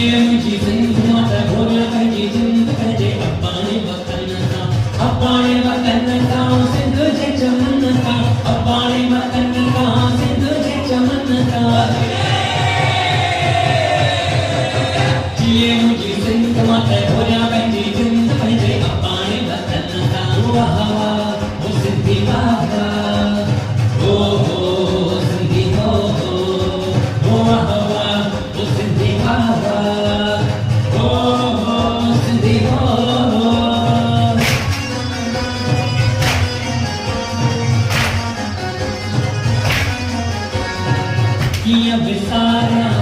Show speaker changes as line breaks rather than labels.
मुंहिंजी सिंध मां त घोरिया पंहिंजी जिंद पंहिंजे अबाणे वतन तां सिंध जे चमन तां अबाणे वतन तां सिंध जे चमन तां जिए मुंहिंजी सिंध मां त घोरिया पंहिंजी जिंद पंहिंजे अबाणे वतन तां वाह वाह ओ सिंधी वाह वाह ओ हो सिंधी हो वाह वाह ओ सिंधी वाह वाह ओ हो सिंधी हो कीअं विसारियां